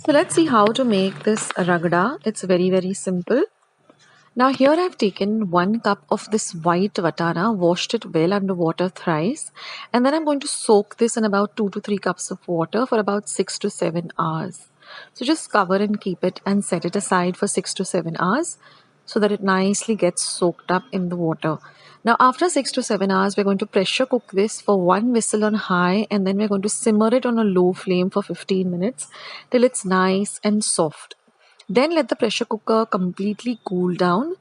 So let's see how to make this ragda. It's very simple. Now here I've taken 1 cup of this white vatana, washed it well under water thrice, and then I'm going to soak this in about 2 to 3 cups of water for about 6 to 7 hours. So just cover and keep it and set it aside for 6 to 7 hours so that it nicely gets soaked up in the water. Now after 6 to 7 hours, we're going to pressure cook this for 1 whistle on high, and then we're going to simmer it on a low flame for 15 minutes till it's nice and soft. Then let the pressure cooker completely cool down,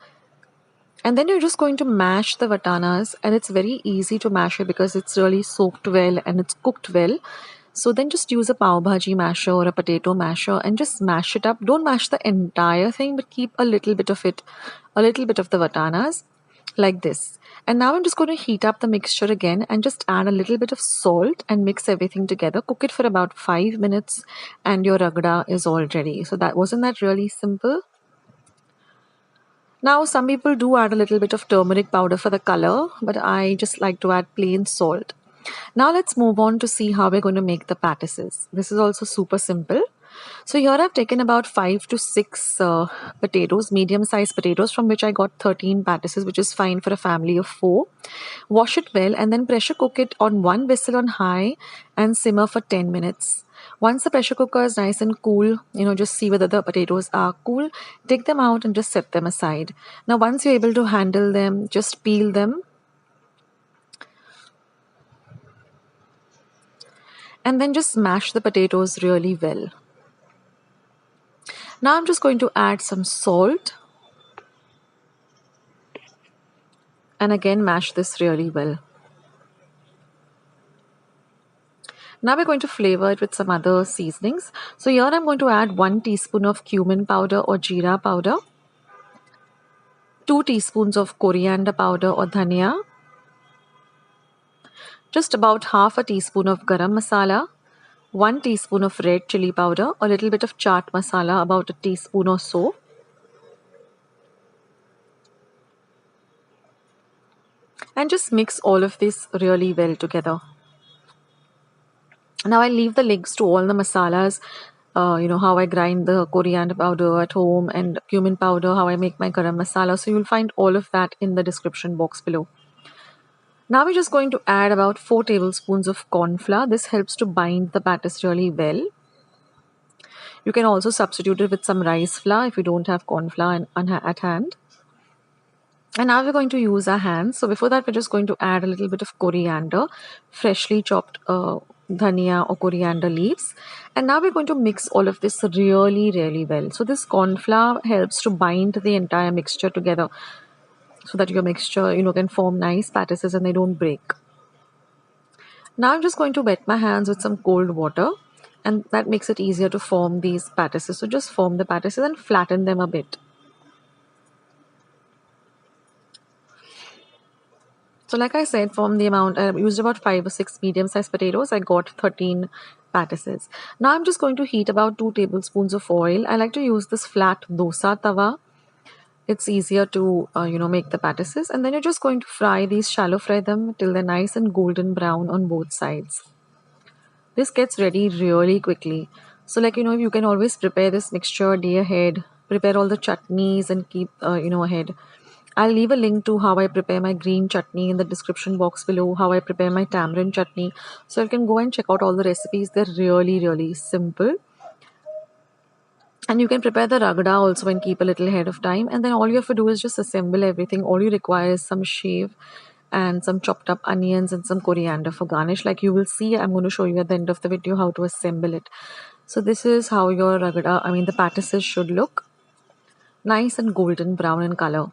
and then you're just going to mash the vatanas, and it's very easy to mash it because it's really soaked well and it's cooked well. So then just use a pav bhaji masher or a potato masher and just mash it up. Don't mash the entire thing, but keep a little bit of it, a little bit of the vatanas like this. And now I'm just going to heat up the mixture again and just add a little bit of salt and mix everything together. Cook it for about 5 minutes and your ragda is all ready. So wasn't that really simple? Now some people do add a little bit of turmeric powder for the color, but I just like to add plain salt. Now let's move on to see how we're going to make the pattices. This is also super simple. So here I've taken about 5 to 6 potatoes, medium-sized potatoes, from which I got 13 pattices, which is fine for a family of 4. Wash it well and then pressure cook it on 1 whistle on high and simmer for 10 minutes. Once the pressure cooker is nice and cool, just see whether the potatoes are cool, take them out and just set them aside. Now once you're able to handle them, just peel them and then just smash the potatoes really well. Now I'm just going to add some salt and again mash this really well. Now we're going to flavor it with some other seasonings. So here I'm going to add 1 teaspoon of cumin powder or jeera powder, 2 teaspoons of coriander powder or dhania, just about half a teaspoon of garam masala, 1 teaspoon of red chili powder, a little bit of chaat masala, about a teaspoon or so. And just mix all of this really well together. Now I'll leave the links to all the masalas, how I grind the coriander powder at home and cumin powder, how I make my garam masala. So you'll find all of that in the description box below. Now we're just going to add about 4 tablespoons of corn flour. This helps to bind the patties really well. You can also substitute it with some rice flour if you don't have corn flour at hand. And now we're going to use our hands. So before that, we're just going to add a little bit of coriander, freshly chopped dhania or coriander leaves. And now we're going to mix all of this really well. So this corn flour helps to bind the entire mixture together so that your mixture, can form nice pattices and they don't break. Now I'm just going to wet my hands with some cold water, and that makes it easier to form these pattices. So just form the pattices and flatten them a bit. So like I said, from the amount, I used about 5 or 6 medium-sized potatoes. I got 13 pattices. Now I'm just going to heat about 2 tablespoons of oil. I like to use this flat dosa tawa. It's easier to, make the pattices. And then you're just going to fry these, shallow fry them till they're nice and golden brown on both sides. This gets ready really quickly. So you can always prepare this mixture a day ahead. Prepare all the chutneys and keep, ahead. I'll leave a link to how I prepare my green chutney in the description box below, how I prepare my tamarind chutney. So you can go and check out all the recipes. They're really simple. And you can prepare the ragda also and keep a little ahead of time. And then all you have to do is just assemble everything. All you require is some shave and some chopped up onions and some coriander for garnish. Like you will see, I'm going to show you at the end of the video how to assemble it. So this is how your ragda, the pattices should look. Nice and golden brown in color.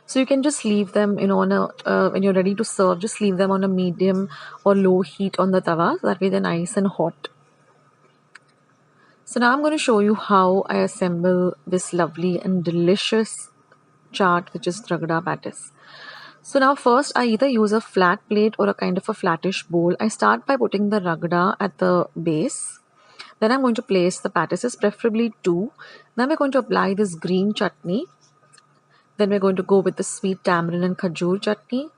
So you can just leave them, when you're ready to serve, just leave them on a medium or low heat on the tawa. So that way they're nice and hot. So now I'm going to show you how I assemble this lovely and delicious chaat, which is ragda pattice. So now first I either use a flat plate or a kind of a flattish bowl. I start by putting the ragda at the base. Then I'm going to place the pattices, preferably 2. Then we're going to apply this green chutney. Then we're going to go with the sweet tamarind and khajur chutney.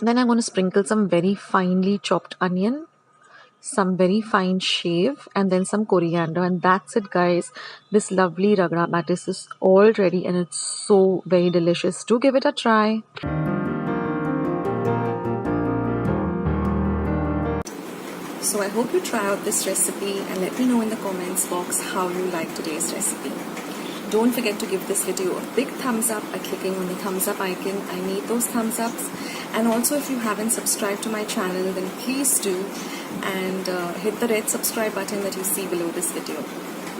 Then I'm going to sprinkle some very finely chopped onion, some very fine shave, and then some coriander, and that's it, guys. This lovely ragda patties is all ready, and it's so very delicious. Do give it a try. So I hope you try out this recipe and let me know in the comments box how you like today's recipe. Don't forget to give this video a big thumbs up by clicking on the thumbs up icon. I need those thumbs ups. And also, if you haven't subscribed to my channel, then please do, and hit the red subscribe button that you see below this video.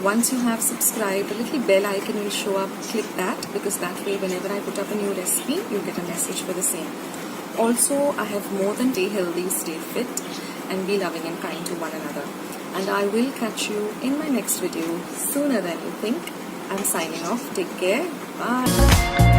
Once you have subscribed, a little bell icon will show up. Click that, because that way whenever I put up a new recipe, you'll get a message for the same. Also, I have more than stay healthy, stay fit, and be loving and kind to one another. And I will catch you in my next video sooner than you think. I'm signing off. Take care. Bye.